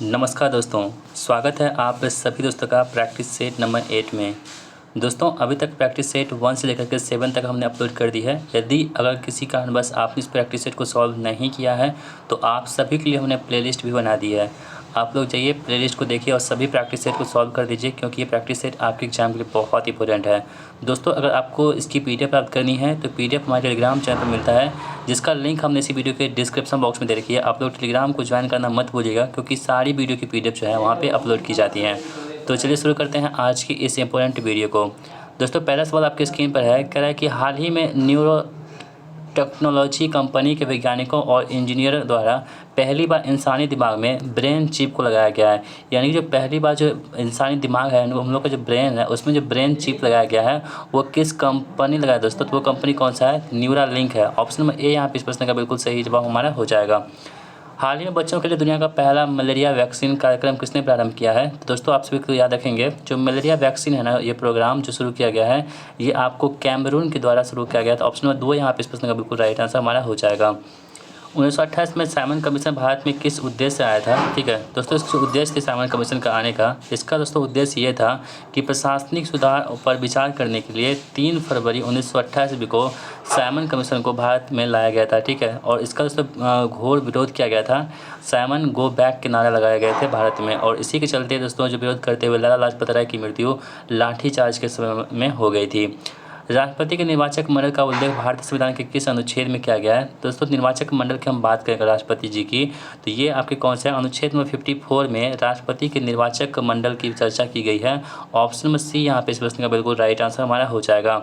नमस्कार दोस्तों, स्वागत है आप सभी दोस्तों का प्रैक्टिस सेट नंबर 8 में। दोस्तों अभी तक प्रैक्टिस सेट 1 से लेकर के 7 तक हमने अपलोड कर दी है। यदि अगर किसी कारणवश आपने इस प्रैक्टिस सेट को सॉल्व नहीं किया है तो आप सभी के लिए हमने प्लेलिस्ट भी बना दी है। आप लोग जाइए प्लेलिस्ट को देखिए और सभी प्रैक्टिस सेट को सॉल्व कर दीजिए, क्योंकि ये प्रैक्टिस सेट आपके एग्जाम के लिए बहुत इंपॉर्टेंट है। दोस्तों अगर आपको इसकी पीडीएफ प्राप्त करनी है तो पीडीएफ हमारे टेलीग्राम चैनल पर मिलता है, जिसका लिंक हमने इसी वीडियो के डिस्क्रिप्शन बॉक्स में दे रखी है। आप लोग टेलीग्राम को ज्वाइन करना मत भूलिएगा, क्योंकि सारी वीडियो की पीडीएफ जो है वहाँ पे अपलोड की जाती हैं। तो चलिए शुरू करते हैं आज की इस इंपॉर्टेंट वीडियो को। दोस्तों पहला सवाल आपके स्क्रीन पर है, कह रहा है कि हाल ही में न्यूरो टेक्नोलॉजी कंपनी के वैज्ञानिकों और इंजीनियरों द्वारा पहली बार इंसानी दिमाग में ब्रेन चिप को लगाया गया है। यानी कि जो पहली बार जो इंसानी दिमाग है, हम लोग का जो ब्रेन है, उसमें जो ब्रेन चिप लगाया गया है वो किस कंपनी लगाया दोस्तों? तो वो कंपनी कौन सा है? न्यूरालिंक है। ऑप्शन नंबर ए यहाँ पे इस प्रश्न का बिल्कुल सही जवाब हमारा हो जाएगा। हाल ही में बच्चों के लिए दुनिया का पहला मलेरिया वैक्सीन कार्यक्रम किसने प्रारंभ किया है? तो दोस्तों आप सभी को याद रखेंगे, जो मलेरिया वैक्सीन है ना, ये प्रोग्राम जो शुरू किया गया है ये आपको कैमरून के द्वारा शुरू किया गया। तो ऑप्शन नंबर 2 यहाँ पे इस प्रश्न का बिल्कुल राइट आंसर हमारा हो जाएगा। 1928 में साइमन कमीशन भारत में किस उद्देश्य से आया था? ठीक है दोस्तों, इसका उद्देश्य थी साइमन कमीशन का आने का, इसका दोस्तों उद्देश्य ये था कि प्रशासनिक सुधार पर विचार करने के लिए 3 फरवरी 1928 ईस्वी को साइमन कमीशन को भारत में लाया गया था। ठीक है, और इसका दोस्तों घोर विरोध किया गया था। साइमन गो बैक के नारे लगाए गए थे भारत में, और इसी के चलते दोस्तों जो विरोध करते हुए लाला लाजपत राय की मृत्यु लाठीचार्ज के समय में हो गई थी। राष्ट्रपति के निर्वाचक मंडल का उल्लेख भारतीय संविधान के किस अनुच्छेद में किया गया है? दोस्तों निर्वाचक मंडल की हम बात करेंगे राष्ट्रपति जी की, तो ये आपके कौन से अनुच्छेद नंबर 54 में राष्ट्रपति के निर्वाचक मंडल की चर्चा की गई है। ऑप्शन नंबर सी यहाँ पे इस प्रश्न का बिल्कुल राइट आंसर हमारा हो जाएगा।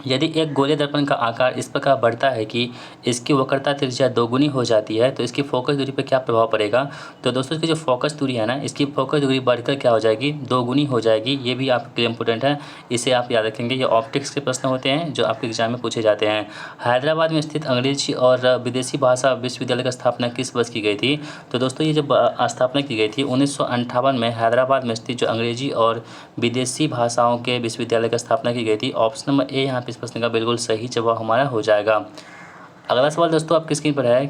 यदि एक गोलीय दर्पण का आकार इस प्रकार बढ़ता है कि इसकी वक्रता त्रिज्या दोगुनी हो जाती है तो इसकी फोकस दूरी पर क्या प्रभाव पड़ेगा? तो दोस्तों इसकी जो फोकस दूरी है ना, इसकी फोकस दूरी बढ़कर क्या हो जाएगी? दोगुनी हो जाएगी। ये भी आपके लिए इंपॉर्टेंट है, इसे आप याद रखेंगे। ये ऑप्टिक्स के प्रश्न होते हैं जो आपके एग्जाम में पूछे जाते हैं। हैदराबाद में स्थित अंग्रेजी और विदेशी भाषा विश्वविद्यालय की स्थापना किस वर्ष की गई थी? तो दोस्तों ये जब स्थापना की गई थी 1958 में हैदराबाद में स्थित जो अंग्रेजी और विदेशी भाषाओं के विश्वविद्यालय की स्थापना की गई थी। ऑप्शन नंबर ए यहाँ पे इस प्रश्न का बिल्कुल सही जवाब हमारा हो जाएगा। अगला सवाल दोस्तों आपकी स्क्रीन पर है,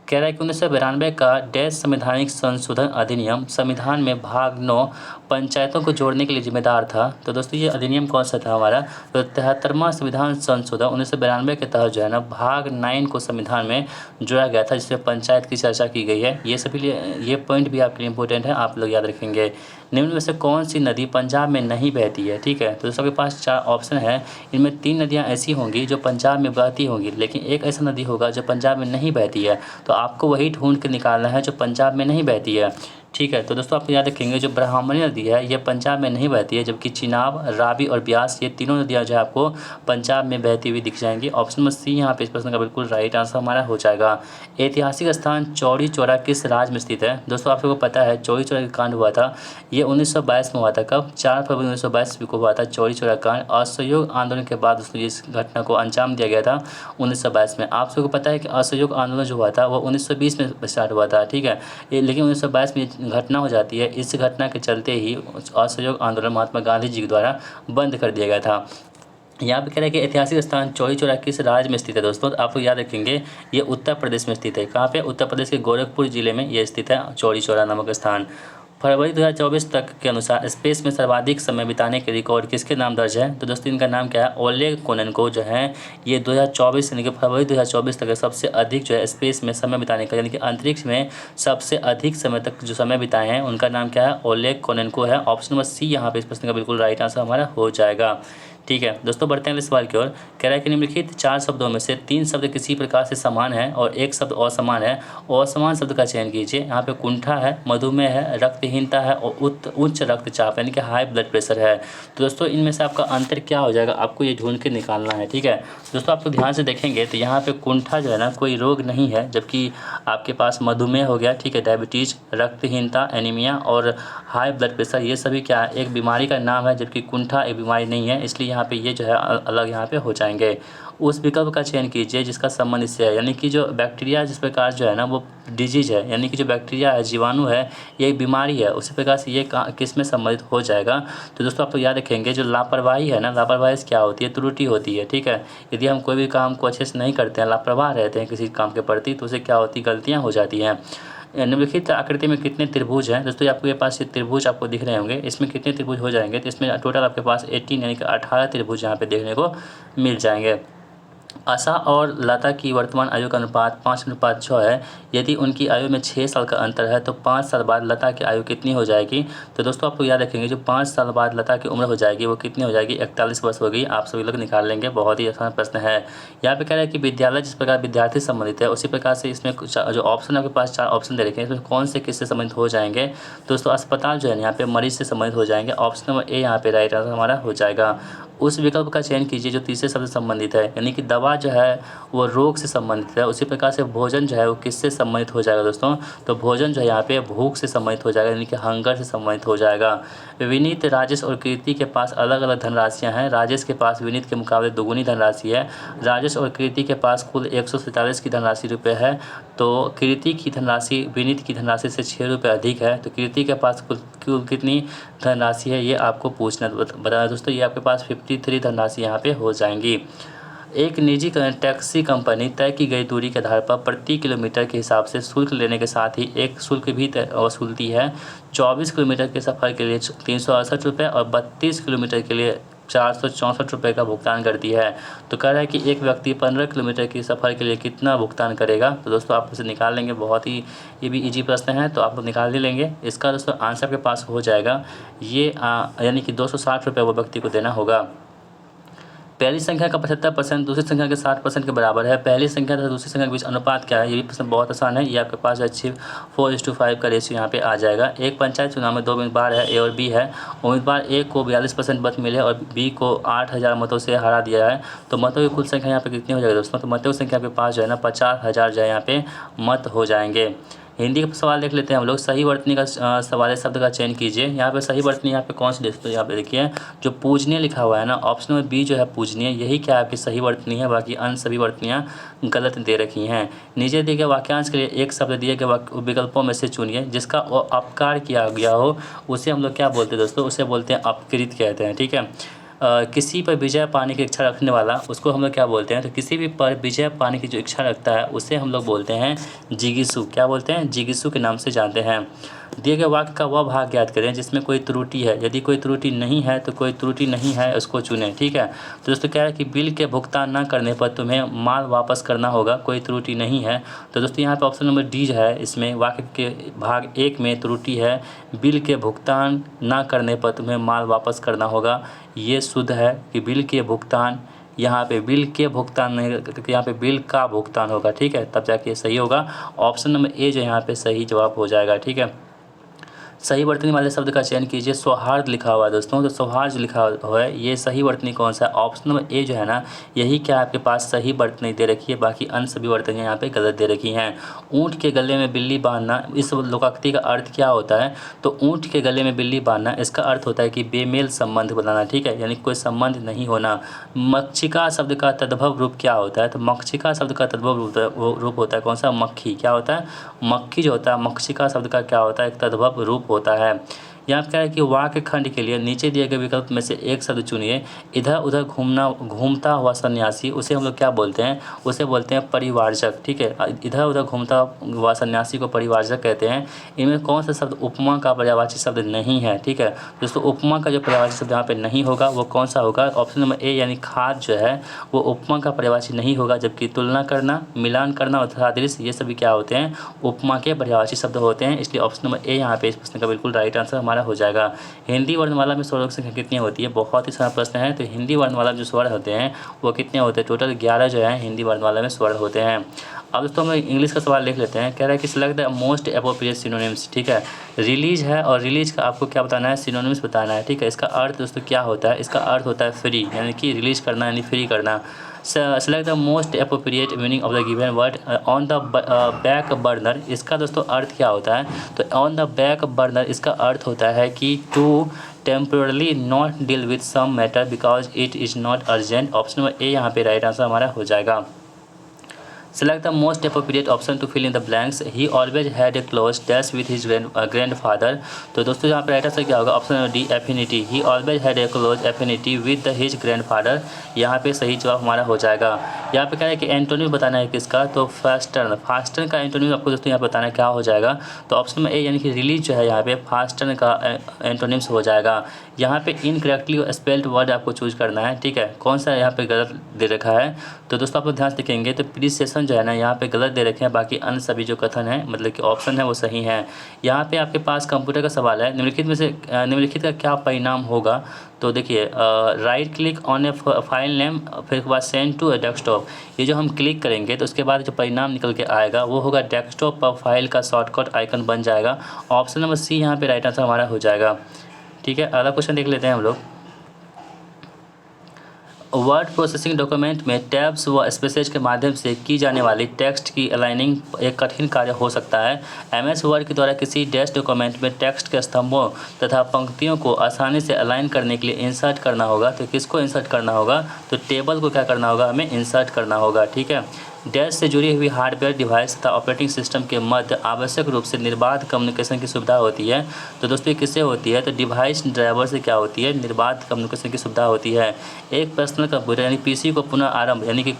कह रहा है कि 1992 का डैश संवैधानिक संशोधन अधिनियम संविधान में भाग 9 पंचायतों को जोड़ने के लिए जिम्मेदार था। तो दोस्तों ये अधिनियम कौन सा था हमारा? तो 73वां संविधान संशोधन 1992 के तहत जो है ना भाग 9 को संविधान में जोड़ा गया था, जिसमें पंचायत की चर्चा की गई है। ये सभी ये पॉइंट भी आपके लिए इंपॉर्टेंट है, आप लोग याद रखेंगे। निम्न में से कौन सी नदी पंजाब में नहीं बहती है? ठीक है, तो दोस्तों आपके पास 4 ऑप्शन है। इनमें 3 नदियाँ ऐसी होंगी जो पंजाब में बहती होंगी, लेकिन एक ऐसा नदी होगा जो पंजाब में नहीं बहती है। तो आपको वही ढूंढ के निकालना है जो पंजाब में नहीं बहती है। ठीक है, तो दोस्तों आप याद रखेंगे जो ब्राह्मणी नदी है ये पंजाब में नहीं बहती है, जबकि चिनाब, रावी और ब्यास ये तीनों नदियाँ जो है आपको पंजाब में बहती हुई दिख जाएंगी। ऑप्शन नंबर सी यहाँ पे इस प्रश्न का बिल्कुल राइट आंसर हमारा हो जाएगा। ऐतिहासिक स्थान चौरी चौरा किस राज्य में स्थित है? दोस्तों आप लोगों को पता है चौरी चौरा का कांड हुआ था, ये 1922 में हुआ था। कब? 4 फरवरी 1922 को हुआ था चौरी चौरा कांड। असहयोग आंदोलन के बाद दोस्तों इस घटना को अंजाम दिया गया था 1922 में। आप सबको पता है कि असहयोग आंदोलन जो हुआ था वो 1920 में स्टार्ट हुआ था। ठीक है, लेकिन 1922 में घटना हो जाती है। इस घटना के चलते ही असहयोग आंदोलन महात्मा गांधी जी के द्वारा बंद कर दिया गया था। यहाँ पे कह रहा है कि ऐतिहासिक स्थान चौरी चौरा किस राज्य में स्थित है? दोस्तों आप लोग याद रखेंगे ये उत्तर प्रदेश में स्थित है। कहाँ पे? उत्तर प्रदेश के गोरखपुर जिले में ये स्थित है चौरी चौरा नामक स्थान। फरवरी 2024 तक के अनुसार स्पेस में सर्वाधिक समय बिताने के रिकॉर्ड किसके नाम दर्ज है? तो दोस्तों इनका नाम क्या है? ओलेग कोनेन्को जो है ये 2024 यानी कि फरवरी 2024 तक सबसे अधिक जो है स्पेस में समय बिताने का, यानी कि अंतरिक्ष में सबसे अधिक समय तक जो समय बिताए हैं उनका नाम क्या है? ओलेग कोनेन्को है। ऑप्शन नंबर सी यहाँ पे इस प्रश्न का बिल्कुल राइट आंसर हमारा हो जाएगा। ठीक है दोस्तों, बढ़ते हैं अगले सवाल की ओर। कह रहा है कि निम्नलिखित 4 शब्दों में से 3 शब्द किसी प्रकार से समान है और एक शब्द असमान है। असमान शब्द का चयन कीजिए। यहाँ पे कुंठा है, मधुमेह है, रक्तहीनता है और उच्च रक्तचाप यानी कि हाई ब्लड प्रेशर है। तो दोस्तों इनमें से आपका अंतर क्या हो जाएगा, आपको ये ढूंढ के निकालना है। ठीक है दोस्तों, आप ध्यान से देखेंगे तो यहाँ पे कुंठा जो है ना कोई रोग नहीं है, जबकि आपके पास मधुमेह हो गया, ठीक है, डायबिटीज़, रक्तहीनता, एनीमिया और हाई ब्लड प्रेशर ये सभी क्या है? एक बीमारी का नाम है, जबकि कुंठा एक बीमारी नहीं है। इसलिए यहाँ पे ये जो है अलग यहाँ पे हो जाएंगे। उस विकल्प का चयन कीजिए जिसका संबंध इससे है, यानी कि जो बैक्टीरिया जिस प्रकार जो है ना वो डिजीज है, यानी कि जो बैक्टीरिया है, जीवाणु है, ये एक बीमारी है, उसी प्रकार से ये किस में संबंधित हो जाएगा? तो दोस्तों आप तो याद रखेंगे जो लापरवाही है ना, लापरवाही क्या होती है? त्रुटि होती है। ठीक है, यदि हम कोई भी काम को अच्छे से नहीं करते हैं, लापरवाह रहते हैं किसी काम के प्रति, तो उसे क्या होती? गलतियाँ हो जाती हैं। निम्नलिखित आकृति में कितने त्रिभुज हैं। दोस्तों आपके पास ये त्रिभुज आपको दिख रहे होंगे, इसमें कितने त्रिभुज हो जाएंगे, तो इसमें टोटल आपके पास 18 यानी कि 18 त्रिभुज यहाँ पे देखने को मिल जाएंगे। आशा और लता की वर्तमान आयु का अनुपात 5:6 है। यदि उनकी आयु में 6 साल का अंतर है तो 5 साल बाद लता की आयु कितनी हो जाएगी। तो दोस्तों आपको याद रखेंगे जो 5 साल बाद लता की उम्र हो जाएगी वो कितनी हो जाएगी, 41 वर्ष होगी। आप सभी लोग निकाल लेंगे, बहुत ही आसान प्रश्न है। यहाँ पे कह रहा है कि विद्यालय जिस प्रकार विद्यार्थी संबंधित है उसी प्रकार से इसमें कुछ जो ऑप्शन आपके पास 4 ऑप्शन दे रखे हैं, इसमें कौन से किससे संबंधित हो जाएंगे। दोस्तों अस्पताल जो है यहाँ पे मरीज से संबंधित हो जाएंगे। ऑप्शन नंबर ए यहाँ पे राइट आंसर हमारा हो जाएगा। उस विकल्प का चयन कीजिए जो तीसरे शब्द से संबंधित है, यानी कि दवा जो है वो रोग से संबंधित है। उसी प्रकार से भोजन जो है वो किससे संबंधित हो जाएगा दोस्तों, तो भोजन जो है यहाँ पे भूख से संबंधित हो जाएगा, यानी कि हंगर से संबंधित हो जाएगा। विनीत, राजेश और कीर्ति के पास अलग अलग धनराशियाँ हैं। राजेश के पास विनीत के मुकाबले दोगुनी धनराशि है। राजेश और कीर्ति के पास कुल 147 की धनराशि रुपये है, तो कीर्ति की धनराशि विनीत की धनराशि से 6 रुपये अधिक है। तो कीर्ति के पास कुल कितनी धनराशि है ये आपको पूछना बताया दोस्तों। ये आपके पास 53 धनराशि यहाँ पे हो जाएंगी। एक निजी टैक्सी कंपनी तय की गई दूरी के आधार पर प्रति किलोमीटर के हिसाब से शुल्क लेने के साथ ही एक शुल्क भी वसूलती है। 24 किलोमीटर के सफ़र के लिए 368 रुपये और 32 किलोमीटर के लिए 464 रुपये का भुगतान करती है। तो कह रहा है कि एक व्यक्ति 15 किलोमीटर की सफ़र के लिए कितना भुगतान करेगा। तो दोस्तों आप इसे निकाल लेंगे, बहुत ही ये भी इजी प्रश्न है, तो आप लोग निकाल ही लेंगे। इसका दोस्तों आंसर के पास हो जाएगा ये यानी कि 260 रुपये वो व्यक्ति को देना होगा। पहली संख्या का 75% दूसरी संख्या के 60% के बराबर है। पहली संख्या तथा दूसरी संख्या के बीच अनुपात क्या है, ये भी प्रश्न बहुत आसान है। ये आपके पास 4:5 का रेशियो यहाँ पे आ जाएगा। एक पंचायत चुनाव में 2 उम्मीदवार है, ए और बी है। उम्मीदवार ए को 42% मत मिले और बी को 8000 मतों से हरा दिया है, तो मतों की कुल संख्या यहाँ पे कितनी हो जाएगी दोस्तों, तो मतों की संख्या आपके पास जो है ना 50,000 जो है यहाँ पे मत हो जाएंगे। हिंदी का सवाल देख लेते हैं हम लोग। सही वर्तनी का सवाल शब्द का चयन कीजिए। यहाँ पे सही वर्तनी यहाँ पे कौन सी दोस्तों, यहाँ पे देखिए जो पूजनीय लिखा हुआ है ना, ऑप्शन नंबर बी जो है पूजनीय, यही क्या आपकी सही वर्तनी है, बाकी अन्य सभी वर्तनियाँ गलत दे रखी हैं। नीचे दिए गए वाक्यांश के लिए एक शब्द दिए गए विकल्पों में से चुनिए जिसका अपकार किया गया हो। उसे हम लोग क्या बोलते हैं दोस्तों, उसे बोलते हैं अपकृत कहते हैं, ठीक है। किसी पर विजय पाने की इच्छा रखने वाला उसको हम लोग क्या बोलते हैं, तो किसी भी पर विजय पाने की जो इच्छा रखता है उसे हम लोग बोलते हैं जिगीसु। क्या बोलते हैं, जिगीसु के नाम से जानते हैं। दिए गए वाक्य का वह भाग याद करें जिसमें कोई त्रुटि है। यदि कोई त्रुटि नहीं है तो कोई त्रुटि नहीं है उसको चुनें, ठीक है। तो दोस्तों क्या है कि बिल के भुगतान न करने पर तुम्हें माल वापस करना होगा, कोई त्रुटि नहीं है। तो दोस्तों यहाँ पे ऑप्शन नंबर डी जो है, इसमें वाक्य के भाग 1 में त्रुटि है, बिल के भुगतान न करने पर तुम्हें माल वापस करना होगा। ये शुद्ध है कि बिल के भुगतान, यहाँ पे बिल के भुगतान नहीं, यहाँ पे बिल का भुगतान होगा, ठीक है, तब जाके सही होगा। ऑप्शन नंबर ए जो यहाँ पे सही जवाब हो जाएगा, ठीक है। सही वर्तनी वाले शब्द का चयन कीजिए। सौहार्द लिखा हुआ है दोस्तों, तो सौहार्द लिखा हुआ है, ये सही वर्तनी कौन सा है, ऑप्शन नंबर ए जो है ना, यही क्या आपके पास सही वर्तनी दे रखी है, बाकी अन्य सभी वर्तनियाँ यहाँ पे गलत दे रखी हैं। ऊँट के गले में बिल्ली बांधना, इस लोकोक्ति का अर्थ क्या होता है, तो ऊँट के गले में बिल्ली बांधना इसका अर्थ होता है कि बेमेल संबंध बनाना, ठीक है, यानी कोई संबंध नहीं होना। मक्षिका शब्द का तद्भव रूप क्या होता है, तो मक्षिका शब्द का तद्भव रूप होता है कौन सा, मक्खी। क्या होता है, मक्खी जो होता है, मक्षिका शब्द का क्या होता है, एक तद्भव रूप होता है। यहाँ पे क्या है कि वाक्य खंड के लिए नीचे दिए गए विकल्प में से एक शब्द चुनिए। इधर उधर घूमता हुआ सन्यासी, उसे हम लोग क्या बोलते हैं, उसे बोलते हैं परिवारजक, ठीक है। इधर उधर घूमता हुआ सन्यासी को परिवारजक कहते हैं। इनमें कौन सा शब्द उपमा का पर्यायवाची शब्द नहीं है, ठीक है। दोस्तों उपमा का जो पर्यायवाची शब्द यहाँ पे नहीं होगा वो कौन सा होगा, ऑप्शन नंबर ए यानी खाद जो है वो उपमा का पर्यायवाची नहीं होगा, जबकि तुलना करना, मिलान करना और सादृश्य ये सभी क्या होते हैं, उपमा के पर्यायवाची शब्द होते हैं। इसलिए ऑप्शन नंबर ए यहाँ पे इस प्रश्न का बिल्कुल राइट आंसर हमारा हो जाएगा। हिंदी वर्णमाला में स्वरों की संख्या कितनी होती है, बहुत ही सारा प्रश्न है। तो हिंदी वर्णमाला में जो स्वर होते हैं वो कितने होते हैं, टोटल 11 जो है हिंदी वर्णमाला में स्वर होते हैं। अब दोस्तों हम इंग्लिश का सवाल देख लेते हैं। कह रहा है कि select the most appropriate synonyms, ठीक है। रिलीज है और रिलीज का आपको क्या बताना है, सिनोनिम्स बताना है, ठीक है। इसका अर्थ दोस्तों क्या होता है, इसका अर्थ होता है फ्री, यानी कि रिलीज करना यानी फ्री करना। Select the most appropriate meaning of the given word on the back burner, इसका दोस्तों अर्थ क्या होता है, तो ऑन द बैक बर्नर इसका अर्थ होता है कि to temporally not deal with some matter because it is not urgent. Option number A यहाँ पे राइट आंसर हमारा हो जाएगा। Select the most appropriate option to fill in the blanks. He always had a close dash with his grandfather. तो दोस्तों यहाँ पे right answer क्या होगा? Option number D, affinity. He always had a close affinity with his grandfather. यहाँ पे सही जवाब हमारा हो जाएगा। यहाँ पे क्या है कि एंटोनिम बताना है किसका? तो फास्टर्न। फास्टर्न का एंटोनिम आपको दोस्तों यहाँ बताना क्या हो जाएगा? तो ऑप्शन नंबर ए यानी कि रिलीज जो है यहाँ पे फास्टर्न का एंटोनिम्स हो जाएगा। यहाँ पे इनकरेक्टली स्पेल्ड वर्ड आपको चूज करना है, ठीक है। कौन सा यहाँ पे गलत दे रखा है? तो दोस्तों आप लोग ध्यान से देखेंगे तो प्रीसेशन जो है ना यहाँ पे गलत दे रखे हैं, बाकी अन्य सभी जो कथन है मतलब कि ऑप्शन है वो सही है। यहाँ पे आपके पास कंप्यूटर का सवाल है, निम्नलिखित में से निम्नलिखित का क्या परिणाम होगा? तो देखिए right click on A file name, फिर उसके बाद सेंड टू ए डेस्कटॉप। ये जो हम क्लिक करेंगे तो उसके बाद जो परिणाम निकल के आएगा वो होगा डेस्कटॉप पर फाइल का शॉर्टकट आइकन बन जाएगा। ऑप्शन नंबर सी यहाँ पे राइट आंसर हमारा हो जाएगा, ठीक है। अगला क्वेश्चन देख लेते हैं हम लोग। वर्ड प्रोसेसिंग डॉक्यूमेंट में टैब्स व स्पेसेज के माध्यम से की जाने वाली टेक्स्ट की अलाइनिंग एक कठिन कार्य हो सकता है। एमएस वर्ड के द्वारा किसी डैश डॉक्यूमेंट में टेक्स्ट के स्तंभों तथा पंक्तियों को आसानी से अलाइन करने के लिए इंसर्ट करना होगा। तो किसको इंसर्ट करना होगा? तो टेबल को क्या करना होगा? हमें इंसर्ट करना होगा, ठीक है। डैश से जुड़ी हुई हार्डवेयर डिवाइस तथा ऑपरेटिंग सिस्टम के मध्य आवश्यक रूप से निर्बाध कम्युनिकेशन की सुविधा होती है। तो दोस्तों ये किससे होती है? तो डिवाइस ड्राइवर से क्या होती है? निर्बाध कम्युनिकेशन की सुविधा होती है। एक पर्सनल कंप्यूटर यानी पीसी को पुनः आरंभ यानी कि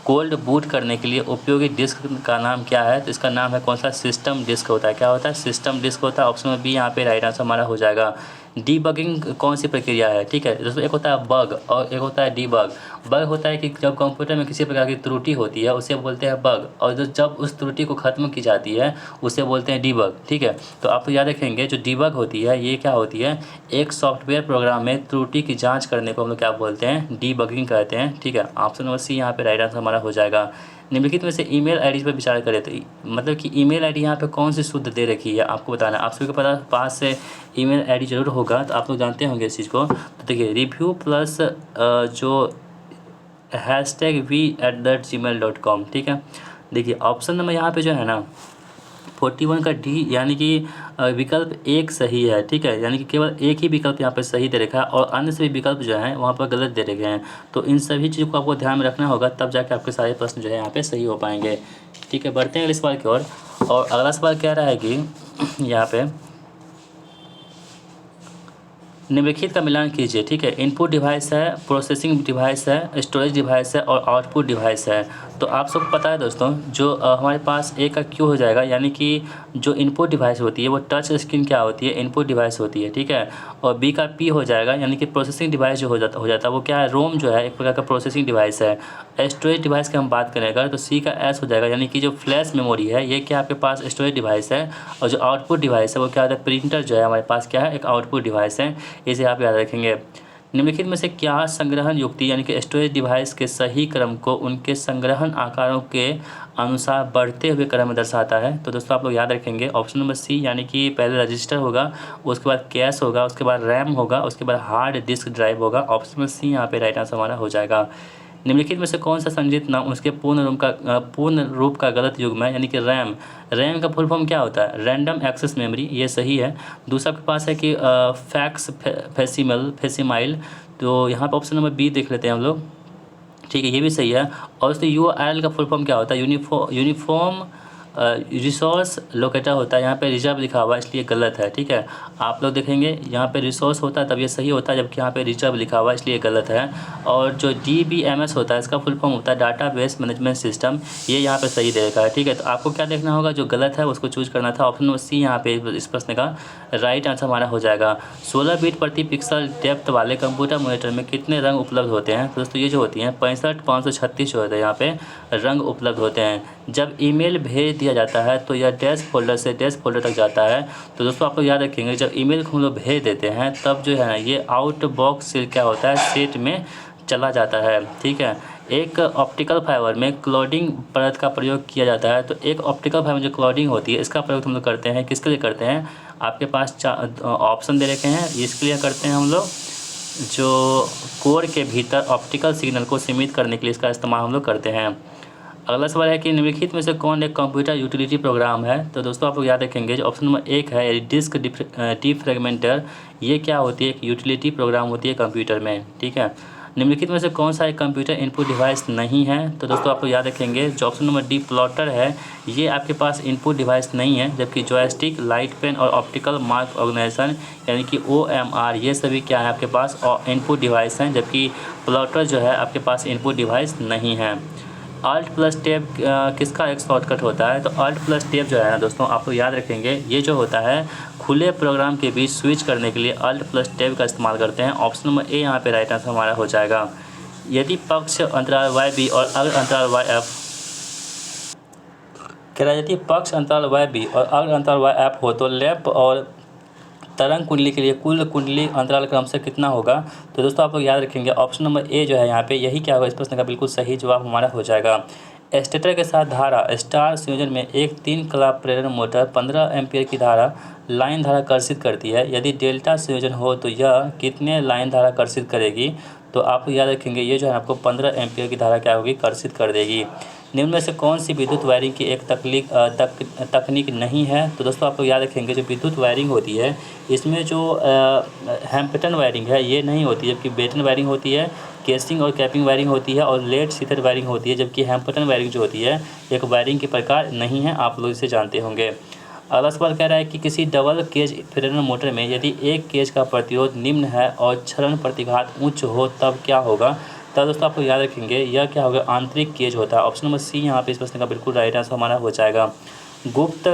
कोल्ड बूट करने के लिए उपयोगी डिस्क का नाम क्या है? तो इसका नाम है कौन सा? सिस्टम डिस्क होता है। क्या होता है? सिस्टम डिस्क होता है। ऑप्शन नंबर बी यहाँ पे राइट आंसर हमारा हो जाएगा। डीबगिंग कौन सी प्रक्रिया है? ठीक है दोस्तों, एक होता है बग और एक होता है डीबग। बग होता है कि जब कंप्यूटर में किसी प्रकार की त्रुटि होती है उसे बोलते हैं बग, और जब उस त्रुटि को ख़त्म की जाती है उसे बोलते हैं डीबग, ठीक है। तो आप याद रखेंगे जो डीबग होती है ये क्या होती है? एक सॉफ्टवेयर प्रोग्राम में त्रुटि की जाँच करने को हम लोग क्या बोलते हैं? डीबगिंग कहते हैं, ठीक है। ऑप्शन नंबर सी यहाँ पे राइट आंसर हमारा हो जाएगा। निम्नलिखित में से ईमेल आईडी पर विचार करें तो मतलब कि ईमेल आईडी यहाँ पे कौन सी शुद्ध दे रखी है आपको बताना है। आप सभी के पास से ईमेल आईडी जरूर होगा, तो आप लोग जानते होंगे इस चीज़ को। तो देखिए रिव्यू प्लस जो #v@gmail.com, ठीक है। देखिए ऑप्शन नंबर यहाँ पे जो है ना 41 का डी यानी कि विकल्प एक सही है, ठीक है। यानी कि केवल एक ही विकल्प यहाँ पे सही दे रखा है और अन्य सभी विकल्प जो हैं वहाँ पर गलत दे रखे हैं। तो इन सभी चीज़ों को आपको ध्यान में रखना होगा, तब जाके आपके सारे प्रश्न जो है यहाँ पे सही हो पाएंगे, ठीक है। बढ़ते हैं अगले सवाल की ओर। और अगला सवाल कह रहा है कि यहाँ पे निम्नलिखित का मिलान कीजिए, ठीक है। इनपुट डिवाइस है, प्रोसेसिंग डिवाइस है, स्टोरेज डिवाइस है और आउटपुट डिवाइस है। तो आप सबको पता है दोस्तों जो हमारे पास ए का क्यू हो जाएगा, यानी कि जो इनपुट डिवाइस होती है वो टच स्क्रीन क्या होती है? इनपुट डिवाइस होती है, ठीक है। और बी का पी हो जाएगा, यानी कि प्रोसेसिंग डिवाइस जो हो जाता है वो क्या है? रोम जो है एक प्रकार का प्रोसेसिंग डिवाइस है। स्टोरेज डिवाइस की हम बात करें अगर तो सी का एस हो जाएगा, यानी कि जो फ्लैश मेमोरी है ये क्या आपके पास स्टोरेज डिवाइस है। और जो आउटपुट डिवाइस है वो क्या होता है? प्रिंटर जो है हमारे पास क्या है? एक आउटपुट डिवाइस है। इसे आप याद रखेंगे। निम्नलिखित में से क्या संग्रहण युक्ति यानी कि स्टोरेज डिवाइस के सही क्रम को उनके संग्रहण आकारों के अनुसार बढ़ते हुए क्रम में दर्शाता है? तो दोस्तों आप लोग याद रखेंगे ऑप्शन नंबर सी, यानी कि पहले रजिस्टर होगा, उसके बाद कैश होगा, उसके बाद रैम होगा, उसके बाद हार्ड डिस्क ड्राइव होगा। ऑप्शन नंबर सी यहाँ पे राइट आंसर हमारा हो जाएगा। निम्नलिखित में से कौन सा संजीत नाम उसके पूर्ण रूप का गलत युग्म है? यानी कि रैम। रैम का फुल फॉर्म क्या होता है? रैंडम एक्सेस मेमोरी, ये सही है। दूसरा आपके पास है कि फैक्स फेसिमाइल, तो यहाँ पर ऑप्शन नंबर बी देख लेते हैं हम लोग, ठीक है, ये भी सही है। और उसके URL का फुल फॉर्म क्या होता है? यूनिफॉर्म रिसोर्स लोकेटर होता है। यहाँ पे रिजर्व लिखा हुआ है इसलिए गलत है, ठीक है। आप लोग देखेंगे यहाँ पे रिसोर्स होता है तब ये सही होता है, जबकि यहाँ पे रिजर्व लिखा हुआ है इसलिए गलत है। और जो DBMS होता है इसका फुल फॉर्म होता है डाटाबेस मैनेजमेंट सिस्टम, ये यहाँ पे सही दे रखा है, ठीक है। तो आपको क्या देखना होगा? जो गलत है उसको चूज करना था। ऑप्शन नंबर सी यहाँ पे इस प्रश्न का राइट आंसर हमारा हो जाएगा। 16 बिट प्रति पिक्सल डेप्थ वाले कंप्यूटर मॉनिटर में कितने रंग उपलब्ध होते हैं? तो दोस्तों ये जो होती हैं 65 536 जो होते हैं यहाँ पे रंग उपलब्ध होते हैं। जब ईमेल भेज दिया जाता है तो यह डैश फोल्डर से डैश फोल्डर तक जाता है। तो दोस्तों आप लोग याद रखेंगे जब ईमेल को हम लोग भेज देते हैं तब जो है ना ये आउट बॉक्स से क्या होता है? सेट में चला जाता है, ठीक है। एक ऑप्टिकल फाइबर में क्लॉडिंग परत का प्रयोग किया जाता है। तो एक ऑप्टिकल फाइबर जो क्लॉडिंग होती है इसका प्रयोग हम लोग करते हैं, किसके लिए करते हैं? आपके पास ऑप्शन दे रखे हैं, इसके लिए करते हैं हम लोग जो कोर के भीतर ऑप्टिकल सिग्नल को सीमित करने के लिए इसका इस्तेमाल हम लोग करते हैं। अगला सवाल है कि निम्नलिखित में से कौन एक कंप्यूटर यूटिलिटी प्रोग्राम है? तो दोस्तों आप लोग याद रखेंगे जो ऑप्शन नंबर एक है डिस्क डीफ्रेगमेंटर, ये क्या होती है? एक यूटिलिटी प्रोग्राम होती है कंप्यूटर में, ठीक है। निम्नलिखित में से कौन सा एक कंप्यूटर इनपुट डिवाइस नहीं है? तो दोस्तों आपको याद रखेंगे जो ऑप्शन नंबर डी प्लॉटर है, ये आपके पास इनपुट डिवाइस नहीं है। जबकि जॉयस्टिक, लाइट पेन और ऑप्टिकल मार्क ऑर्गेनाइजेशन यानी कि OMR, ये सभी क्या है आपके पास इनपुट डिवाइस हैं, जबकि प्लॉटर जो है आपके पास इनपुट डिवाइस नहीं है। Alt प्लस टैब किसका एक शॉर्टकट होता है? तो Alt प्लस टैब जो है ना दोस्तों, आप लोग याद रखेंगे ये जो होता है खुले प्रोग्राम के बीच स्विच करने के लिए Alt प्लस टैब का इस्तेमाल करते हैं। ऑप्शन नंबर ए यहाँ पे राइट आंसर हमारा हो जाएगा। यदि पक्ष अंतराल YB और अग्र अंतराल YF कह रहा है, यदि पक्ष अंतराल YB और अग्र अंतराल YF हो तो लैंप और तरंग कुंडली के लिए कुल कुंडली अंतराल क्रमशः कितना होगा? तो दोस्तों आप लोग याद रखेंगे ऑप्शन नंबर ए जो है यहाँ पे यही क्या होगा, इस प्रश्न का बिल्कुल सही जवाब हमारा हो जाएगा। स्टेटर के साथ धारा स्टार संयोजन में एक 3 कला प्रेरण मोटर 15 एम्पीयर की धारा लाइन धारा कर्षित करती है। यदि डेल्टा संयोजन हो तो यह कितने लाइन धारा कर्षित करेगी? तो आप याद रखेंगे ये जो है आपको 15 एम्पीयर की धारा क्या होगी, कर्षित कर देगी। निम्न में से कौन सी विद्युत वायरिंग की एक तकनीक नहीं है? तो दोस्तों आप लोग याद रखेंगे जो विद्युत वायरिंग होती है इसमें जो हैम्पटन वायरिंग है ये नहीं होती है, जबकि बेटन वायरिंग होती है, केसिंग और कैपिंग वायरिंग होती है और लेड सीथर वायरिंग होती है। जबकि हैम्पटन वायरिंग जो होती है एक वायरिंग के प्रकार नहीं है, आप लोग इसे जानते होंगे। अगला सवाल कह रहा है कि किसी डबल केज प्रेरण मोटर में यदि एक केज का प्रतिरोध निम्न है और क्षरण प्रतिघात उच्च हो तब क्या होगा? तब दोस्तों आपको याद रखेंगे यह क्या होगा, आंतरिक केज होता है। ऑप्शन नंबर सी यहाँ पे इस प्रश्न का बिल्कुल राइट आंसर हमारा हो जाएगा। गुप्त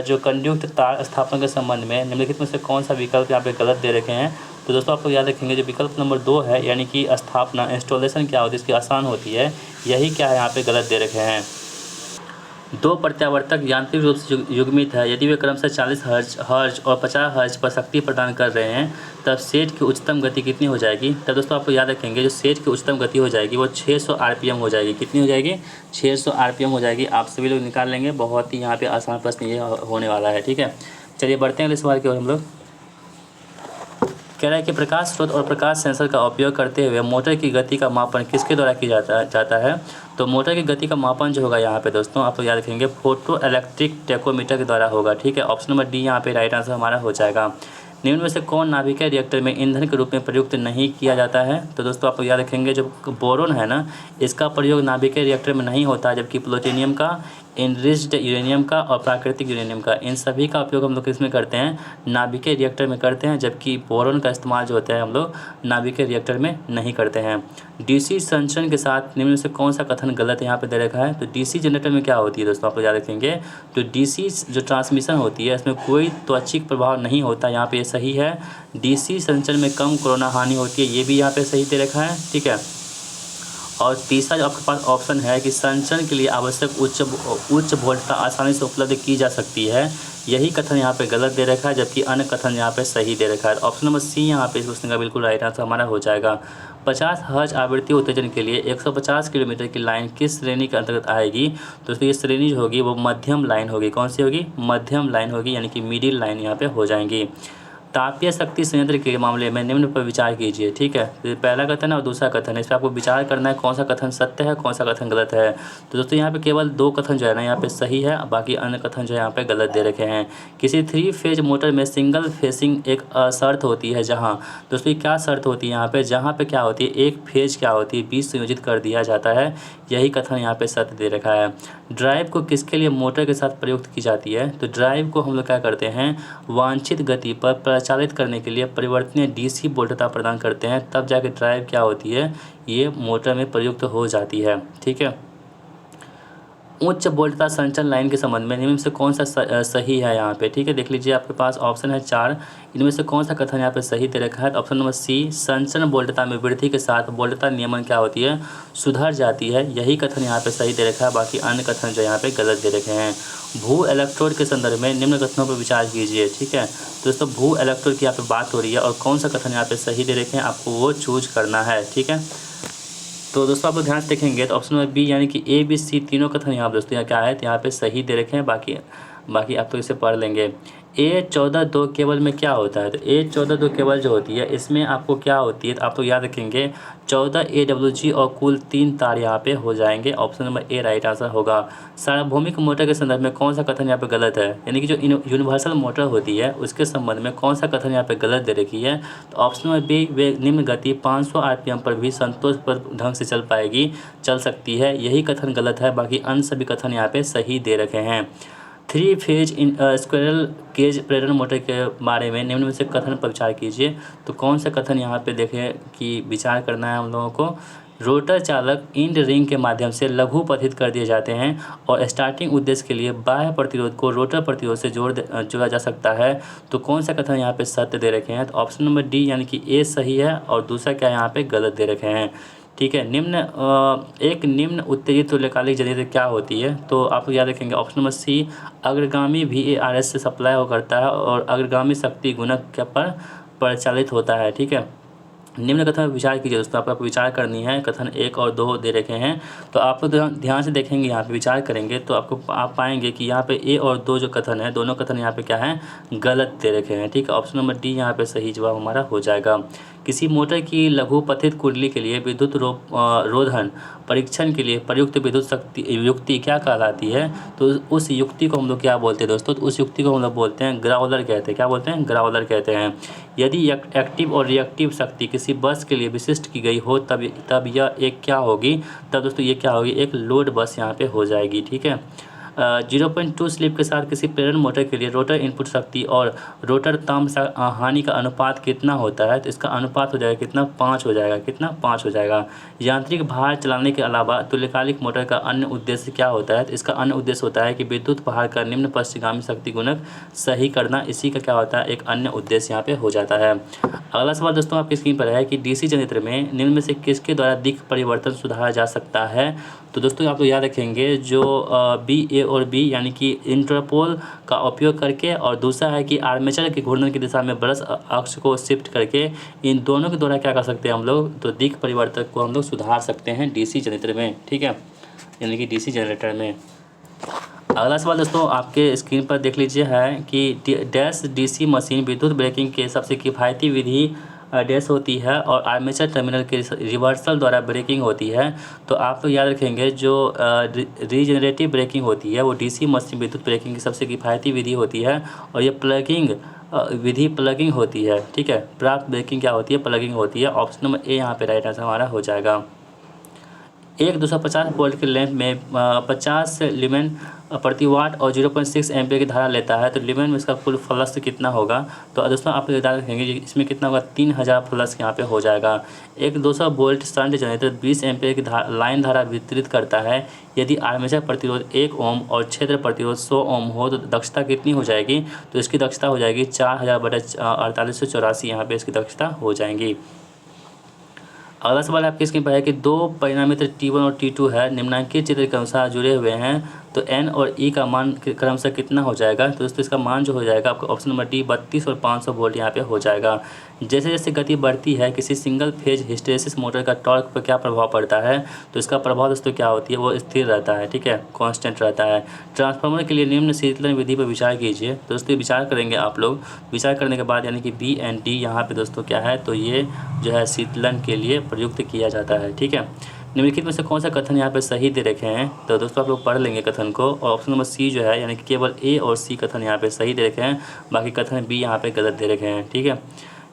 जो कंडक्ट तार स्थापना के संबंध में निम्नलिखित में से कौन सा विकल्प यहाँ पे गलत दे रखे हैं? तो दोस्तों आपको याद रखेंगे जो विकल्प नंबर 2 है यानी कि स्थापना इंस्टॉलेशन क्या होती है, इसकी आसान होती है, यही क्या है यहाँ पे गलत दे रखे हैं। 2 प्रत्यावर्तक यांत्रिक रूप से युग्मित है। यदि वे क्रमशः 40 हर्ट्ज और 50 हर्ट्ज पर शक्ति प्रदान कर रहे हैं तब सेट की उच्चतम गति कितनी हो जाएगी? तब दोस्तों आपको याद रखेंगे जो सेट की उच्चतम गति हो जाएगी वो 600 RPM हो जाएगी। कितनी हो जाएगी? 600 RPM हो जाएगी। आप सभी लोग निकाल लेंगे, बहुत ही यहाँ पे आसान प्रश्न ये होने वाला है। ठीक है, चलिए बढ़ते हैं अगले सवाल की ओर हम लोग। कह रहा है कि प्रकाश स्रोत और प्रकाश सेंसर का उपयोग करते हुए मोटर की गति का मापन किसके द्वारा किया जाता है? तो मोटर की गति का मापन जो होगा यहाँ पे दोस्तों आप लोग याद रखेंगे फोटो इलेक्ट्रिक टेकोमीटर के द्वारा होगा। ठीक है, ऑप्शन नंबर डी यहाँ पे राइट आंसर हमारा हो जाएगा। निम्न में से कौन नाभिकीय रिएक्टर में ईंधन के रूप में प्रयुक्त नहीं किया जाता है? तो दोस्तों आप लोग याद रखेंगे जो बोरोन है ना, इसका प्रयोग नाभिकीय रिएक्टर में नहीं होता, जबकि प्लूटोनियम का, एनरिच्ड यूरेनियम का और प्राकृतिक यूरेनियम का, इन सभी का उपयोग हम लोग किसमें करते हैं? नाभिकीय रिएक्टर में करते हैं। जबकि बोरोन का इस्तेमाल जो होता है हम लोग नाभिकीय रिएक्टर में नहीं करते हैं। डीसी संचरण के साथ निम्न में से कौन सा कथन गलत यहाँ पे दे रखा है? तो डीसी जनरेटर में क्या होती है दोस्तों आप लोग याद रखेंगे, तो डीसी जो ट्रांसमिशन होती है इसमें कोई त्वचिक प्रभाव नहीं होता, यहाँ पे सही है। डीसी संचरण में कम कोरोना हानि होती है, ये भी यहाँ पे सही दे रखा है। ठीक है, और तीसरा जो आपके पास ऑप्शन है कि संचरण के लिए आवश्यक उच्च वोल्टता आसानी से उपलब्ध की जा सकती है, यही कथन यहाँ पे गलत दे रखा है, जबकि अन्य कथन यहाँ पे सही दे रखा है। ऑप्शन नंबर सी यहाँ पे इस क्वेश्चन का बिल्कुल राइट आंसर हमारा हो जाएगा। 50 हर्ट्ज आवृत्ति उत्तेजन के लिए 150 किलोमीटर की लाइन किस श्रेणी के अंतर्गत आएगी? तो ये श्रेणी जो होगी वो मध्यम लाइन होगी। कौन सी होगी? मध्यम लाइन होगी, यानी कि मिडिल लाइन यहाँ पे हो जाएंगी। तापीय शक्ति संयंत्र के मामले में निम्न पर विचार कीजिए। ठीक है, तो पहला कथन है और दूसरा कथन है, इस पर आपको विचार करना है कौन सा कथन सत्य है, कौन सा कथन गलत है। तो दोस्तों यहाँ पे केवल 2 कथन जो है ना यहाँ पे सही है, बाकी अन्य कथन जो है यहाँ पे गलत दे रखे हैं। किसी 3 फेज मोटर में सिंगल फेसिंग एक शर्त होती है, जहाँ दोस्तों क्या शर्त होती है यहाँ पे, जहाँ पे क्या होती है एक फेज क्या होती है बीच संयोजित कर दिया जाता है, यही कथन यहाँ पे सत्य दे रखा है। ड्राइव को किसके लिए मोटर के साथ प्रयुक्त की जाती है? तो ड्राइव को हम लोग क्या करते हैं, वांछित गति पर प्रचालित करने के लिए परिवर्तनीय डीसी वोल्टता प्रदान करते हैं, तब जाके ड्राइव क्या होती है, ये मोटर में प्रयुक्त हो जाती है। ठीक है, उच्च वोल्टता संचरण लाइन के संबंध में निम्न से कौन सा सही है यहाँ पे? ठीक है, देख लीजिए आपके पास ऑप्शन है 4, इनमें से कौन सा कथन यहाँ पे सही दे रखा है? तो ऑप्शन नंबर सी, संचरण वोल्टता में वृद्धि के साथ वोल्टता नियमन क्या होती है, सुधर जाती है, यही कथन यहाँ पे सही दे रखा है, बाकी अन्य कथन जो यहाँ पे गलत दे रखे हैं। भू इलेक्ट्रोड के संदर्भ में निम्न कथनों पर विचार कीजिए। ठीक है, दोस्तों भू इलेक्ट्रोड की यहाँ पे बात हो रही है और कौन सा कथन यहाँ पे सही दे रखे हैं आपको वो चूज करना है। ठीक है, तो दोस्तों आप लोग ध्यान से देखेंगे तो ऑप्शन नंबर बी यानी कि A, B, C तीनों कथन यहाँ दोस्तों यहाँ क्या है, तो यहाँ पे सही दे रखे हैं, बाकी बाकी आप तो इसे पढ़ लेंगे। A14-2 केबल में क्या होता है, तो A14-2 केबल जो होती है इसमें आपको क्या होती है, तो आप तो याद रखेंगे 14 AWG और कुल 3 तार यहाँ पे हो जाएंगे। ऑप्शन नंबर ए राइट आंसर होगा। सार्वभौमिक मोटर के संदर्भ में कौन सा कथन यहाँ पे गलत है, यानी कि जो यूनिवर्सल मोटर होती है उसके संबंध में कौन सा कथन यहाँ पे गलत दे रखी है, तो ऑप्शन नंबर बी, वे निम्न गति 500 RPM पर भी संतोषप्रद ढंग से चल सकती है, यही कथन गलत है। बाकी अन्य सभी कथन यहाँ पे सही दे रखे हैं। 3 फेज स्क्विरल केज प्रेरण मोटर के बारे में निम्न में से कथन पर विचार कीजिए। तो कौन सा कथन यहाँ पे देखें कि विचार करना है हम लोगों को। रोटर चालक इंड रिंग के माध्यम से लघु पथित कर दिए जाते हैं और स्टार्टिंग उद्देश्य के लिए बाह्य प्रतिरोध को रोटर प्रतिरोध से जोड़ा जा सकता है। तो कौन सा कथन यहाँ पे सत्य दे रखे हैं, तो ऑप्शन नंबर डी यानी कि ए सही है और दूसरा क्या यहाँ पे गलत दे रखे हैं। ठीक है, एक निम्न उत्तेजित तुल्यकालिक जनरेटर क्या होती है, तो आप याद रखेंगे ऑप्शन नंबर सी, अग्रगामी VARS से सप्लाई करता है और अग्रगामी शक्ति गुणक के पर परिचालित होता है। ठीक है, निम्न कथन पर विचार कीजिए दोस्तों, आपको विचार करनी है। कथन 1 और 2 दे रखे हैं, तो आप ध्यान से देखेंगे, यहाँ पे विचार करेंगे तो आप पाएंगे कि यहाँ पे ए और 2 जो कथन है, दोनों कथन यहाँ पे क्या है, गलत दे रखे हैं। ठीक है, ऑप्शन नंबर डी यहाँ पे सही जवाब हमारा हो जाएगा। किसी मोटर की लघु पथित कुंडली के लिए विद्युत रोधन परीक्षण के लिए प्रयुक्त विद्युत युक्ति क्या कहलाती है, तो उस युक्ति को हम लोग क्या बोलते हैं दोस्तों, तो उस युक्ति को हम लोग बोलते हैं ग्राउलर कहते हैं। क्या बोलते हैं, ग्राउलर कहते हैं। यदि एक्टिव और रिएक्टिव शक्ति किसी बस के लिए विशिष्ट की गई हो तब यह एक क्या होगी, तब दोस्तों ये क्या होगी, एक लोड बस यहाँ पे हो जाएगी। ठीक है, 0.2 स्लिप के साथ किसी प्रेरण मोटर के लिए रोटर इनपुट शक्ति और रोटर ताम हानि का अनुपात कितना होता है, तो इसका अनुपात हो जाएगा कितना, 5 हो जाएगा। कितना, 5 हो जाएगा। यांत्रिक भार चलाने के अलावा तुल्यकालिक मोटर का अन्य उद्देश्य क्या होता है, तो इसका अन्य उद्देश्य होता है कि विद्युत भार का निम्न पश्चिमगामी शक्ति गुणक सही करना, इसी का क्या होता है, एक अन्य उद्देश्य यहाँ पे हो जाता है। अगला सवाल दोस्तों आपकी स्क्रीन पर है कि DC जनरेटर में निम्न में से किसके द्वारा दिक् परिवर्तन सुधारा जा सकता है, तो दोस्तों आप लोग याद रखेंगे जो A और B यानी कि इंटरपोल का उपयोग करके, और दूसरा है कि आर्मेचर के घूर्णन की दिशा में ब्रश अक्ष को शिफ्ट करके, इन दोनों के द्वारा क्या कर सकते हैं हम लोग, तो दिक् परिवर्तन को हम लोग सुधार सकते हैं DC जनरेटर में। ठीक है, यानी कि DC जनरेटर में। अगला सवाल दोस्तों आपके स्क्रीन पर देख लीजिए है कि डैश DC मशीन विद्युत ब्रेकिंग के सबसे किफ़ायती विधि डैश होती है और आर्मेचर टर्मिनल के रिवर्सल द्वारा ब्रेकिंग होती है। तो आप तो याद रखेंगे जो रीजनरेटिव ब्रेकिंग होती है वो DC मशीन विद्युत ब्रेकिंग की सबसे किफ़ायती विधि होती है और ये प्लगिंग होती है। ठीक है, प्राप्त ब्रेकिंग क्या होती है, प्लगिंग होती है। ऑप्शन नंबर ए यहाँ पे राइट आंसर हमारा हो जाएगा। एक 250 वोल्ट के लैंप में 50 ल्यूमेन प्रति वाट और 0.6 एम्पीयर की धारा लेता है, तो ल्यूमेन में इसका कुल फ्लक्स कितना होगा, तो दोस्तों आप याद रखेंगे इसमें कितना होगा, 3000 फ्लक्स यहाँ पे हो जाएगा। एक 200 वोल्ट शंट जनरेटर 20 एम्पीयर की लाइन धारा वितरित करता है। यदि आर्मेचर प्रतिरोध 1 ओम और क्षेत्र प्रतिरोध 100 ओम हो तो दक्षता कितनी हो जाएगी, तो इसकी दक्षता हो जाएगी 4000/4884, यहाँ पे इसकी दक्षता हो जाएंगी। अगला सवाल आपके स्क्रीन पर है कि 2 परिणामित्र T1 और T2 है, निम्नलिखित चित्र के अनुसार जुड़े हुए हैं, तो N और E का मान क्रमशः कितना हो जाएगा, तो दोस्तों इसका मान जो हो जाएगा आपका ऑप्शन नंबर डी 32 और 500 वोल्ट यहाँ पे हो जाएगा। जैसे जैसे गति बढ़ती है किसी सिंगल फेज हिस्टैरिसीस मोटर का टॉर्क पर क्या प्रभाव पड़ता है, तो इसका प्रभाव दोस्तों क्या होती है, वो स्थिर रहता है। ठीक है, कांस्टेंट रहता है। ट्रांसफार्मर के लिए निम्न शीतलन विधि पर विचार कीजिए, तो दोस्तों विचार करेंगे आप लोग। विचार करने के बाद यानी कि B एंड D यहाँ पे दोस्तों क्या है, तो ये जो है शीतलन के लिए प्रयुक्त किया जाता है। ठीक है, निम्नलिखित में से कौन सा कथन यहाँ पे सही दे रखे हैं, तो दोस्तों आप लोग पढ़ लेंगे कथन को, और ऑप्शन नंबर सी जो है यानी कि केवल A और C कथन यहाँ पे सही दे रखे हैं, बाकी कथन B यहाँ पे गलत दे रखे हैं। ठीक है,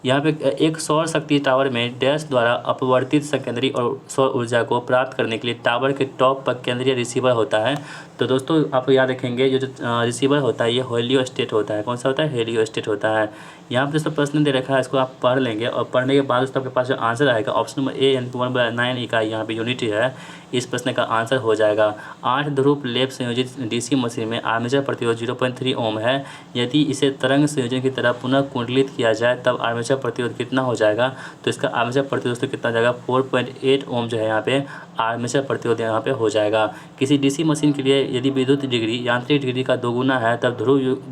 यहाँ पे एक सौर शक्ति टावर में डैश द्वारा अपवर्तित संकेंद्री और सौर ऊर्जा को प्राप्त करने के लिए टावर के टॉप पर केंद्रीय रिसीवर होता है। तो दोस्तों आप याद रखेंगे जो रिसीवर होता है ये हेलियोस्टेट होता है। कौन सा होता है, हेलियोस्टेट होता है। यहाँ पे दोस्तों प्रश्न दे रखा है, इसको आप पढ़ लेंगे और पढ़ने के बाद दोस्तों आपके पास जो आंसर आएगा ऑप्शन नंबर ए यानी कि 1/9 इकाई यहाँ पे यूनिट है, इस प्रश्न का आंसर हो जाएगा। 8 ध्रुव लेप संयोजित DC मशीन में आर्मेचर प्रतिरोध 0.3 ओम है। यदि इसे तरंग संयोजन की तरह पुनः कुंडलित किया जाए तब आर्मेचर प्रतिरोध कितना हो जाएगा, तो इसका आर्मेचर प्रतिरोध तो कितना जाएगा, 4.8 ओम जो है यहाँ पे आर्मेचर प्रतिरोध यहाँ पे हो जाएगा। किसी DC मशीन के लिए यदि विद्युत डिग्री यांत्रिक डिग्री का 2 गुना है तब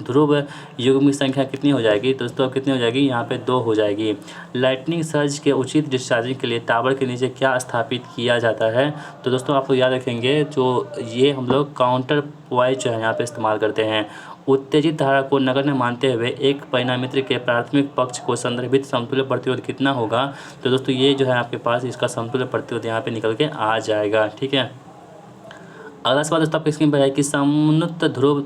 ध्रुव युग्म की संख्या कितनी हो जाएगी, दोस्तों कितनी हो जाएगी, यहाँ पे 2 हो जाएगी। लाइटनिंग सर्ज के उचित डिस्चार्जिंग के लिए टावर के नीचे क्या स्थापित किया जाता है, तो दोस्तों आप लोग याद रखेंगे जो ये हम लोग काउंटर पॉइंट जो है यहाँ पे इस्तेमाल करते हैं। उत्तेजित धारा को नगण्य मानते हुए एक परिणामित्र के प्राथमिक पक्ष को संदर्भित समतुल्य प्रतिरोध कितना होगा। तो दोस्तों ये जो है आपके पास इसका समतुल्य प्रतिरोध यहाँ पे निकल के आ जाएगा। ठीक है, अगला सवाल दोस्तों आपकी स्क्रीन पर है कि समन्वित ध्रुव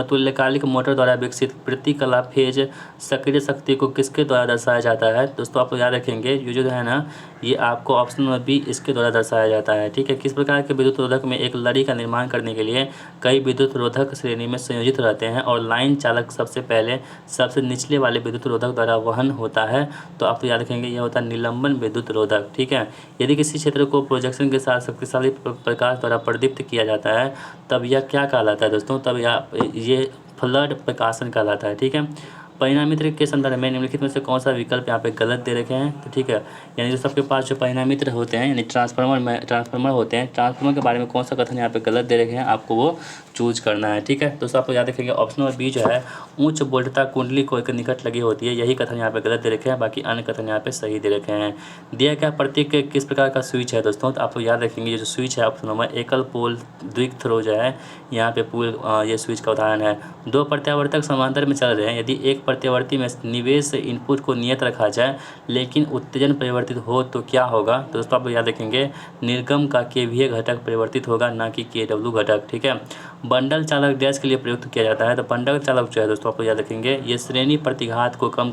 तुल्यकालिक मोटर द्वारा विकसित प्रतिकला फेज सक्रिय शक्ति को किसके द्वारा दर्शाया जाता है। दोस्तों आप याद रखेंगे ये जो है ना, ये आपको ऑप्शन नंबर बी इसके द्वारा दर्शाया जाता है। ठीक है, किस प्रकार के विद्युत रोधक में एक लड़ी का निर्माण करने के लिए कई विद्युत रोधक श्रेणी में संयोजित रहते हैं और लाइन चालक सबसे पहले सबसे निचले वाले विद्युत रोधक द्वारा वहन होता है। तो आप याद रखेंगे यह होता है निलंबन विद्युत रोधक। ठीक है, यदि किसी क्षेत्र को प्रोजेक्शन के साथ शक्तिशाली प्रकाश द्वारा प्रदीप्त किया जाता है तब यह क्या कहलाता है दोस्तों, तब ये फ्लड प्रकाशन कहलाता है। ठीक है, परिणामित्र के संदर्भ में निम्नलिखित में से कौन सा विकल्प यहाँ पे गलत दे रखे हैं। तो ठीक है, यानी जो सबके पास जो परिणामित्र होते हैं यानी ट्रांसफार्मर होते हैं, ट्रांसफार्मर के बारे में कौन सा कथन यहाँ पे गलत दे रखे हैं आपको वो चूज करना है। ठीक है, दोस्तों आप याद रखेंगे ऑप्शन नंबर बी जो है उच्च वोल्टता कुंडली को एक निकट लगी होती है, यही कथन यहाँ पे गलत दे रखे हैं, बाकी अन्य कथन यहाँ पे सही दे रखे हैं। दिया गया प्रतीक किस प्रकार का स्विच है दोस्तों, तो आप याद रखेंगे ये जो स्विच है ऑप्शन नंबर एकल पोल द्विक थ्रो जो है यहाँ पे पूल ये स्विच का उदाहरण है। दो प्रत्यावर्तक समांतर में चल रहे हैं, यदि एक प्रत्यावर्ती में निवेश इनपुट को नियत रखा जाए लेकिन उत्तेजन परिवर्तित हो तो क्या होगा। तो दोस्तों आप याद रखेंगे निर्गम का केवीए घटक परिवर्तित होगा, ना कि केडब्ल्यू घटक। ठीक है, बंडल चालक डैश के लिए प्रयुक्त किया जाता है। तो बंडल चालक जो है दोस्तों आप याद रखेंगे ये श्रेणी प्रतिघात को कम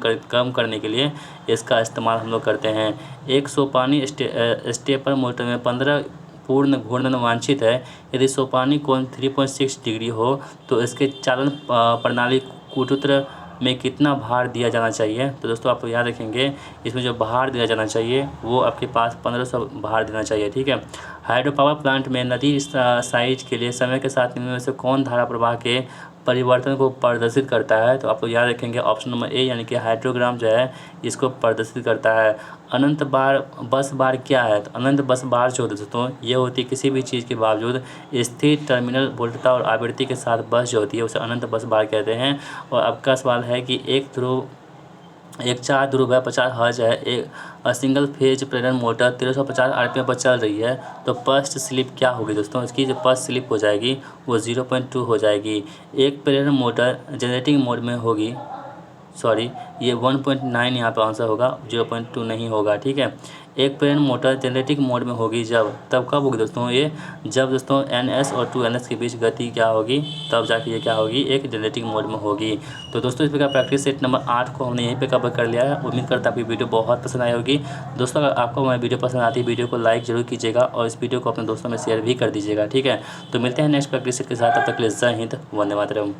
करने के लिए इसका इस्तेमाल हम लोग करते हैं। एक सोपानी स्टेपर मोटर में 15 पूर्ण घूर्णन वांछित है। यदि सोपानी कोण 3.6 डिग्री हो तो इसके चालन प्रणाली कूटूत्र में कितना भार दिया जाना चाहिए। तो दोस्तों आप याद रखेंगे इसमें जो भार दिया जाना चाहिए वो आपके पास 1500 भार देना चाहिए। ठीक है, हाइड्रो पावर प्लांट में नदी साइज के लिए समय के साथ इनमें से कौन धारा प्रवाह के परिवर्तन को प्रदर्शित करता है। तो आप लोग याद रखेंगे ऑप्शन नंबर ए यानी कि हाइड्रोग्राम जो है इसको प्रदर्शित करता है। अनंत बस बार क्या है, तो अनंत बस बार जो दोस्तों ये होती है किसी भी चीज़ के बावजूद स्थिर टर्मिनल वोल्टता और आवृत्ति के साथ बस जो होती है उसे अनंत बस बार कहते हैं। और आपका सवाल है कि एक 4 ध्रुव है 50 हर्ट्ज है, एक सिंगल फेज प्रेरण मोटर 1350 आरपीएम पर चल रही है, तो फर्स्ट स्लिप क्या होगी दोस्तों, इसकी जो फर्स्ट स्लिप हो जाएगी वो 0.2 हो जाएगी। एक प्रेरण मोटर जनरेटिंग मोड में होगी, सॉरी ये 1.9 यहाँ पर आंसर होगा, 0.2 नहीं होगा। ठीक है, एक प्रेरण मोटर जनरेटिंग मोड में होगी तब कब होगी दोस्तों, ये जब दोस्तों NS और 2NS के बीच गति क्या होगी, तब जाके ये क्या होगी एक जनरेटिंग मोड में होगी। तो दोस्तों इस प्रकार प्रैक्टिस सेट नंबर 8 को हमने यहीं पे कवर कर लिया है। उम्मीद करता हूँ आपकी वीडियो बहुत पसंद आई होगी। दोस्तों अगर आपको हमारी वीडियो पसंद आती है वीडियो को लाइक जरूर कीजिएगा और इस वीडियो को अपने दोस्तों में शेयर भी कर दीजिएगा। ठीक है, तो मिलते हैं नेक्स्ट प्रैक्टिस सेट के साथ, तब तक के लिए जय हिंद, वंदे मातरम।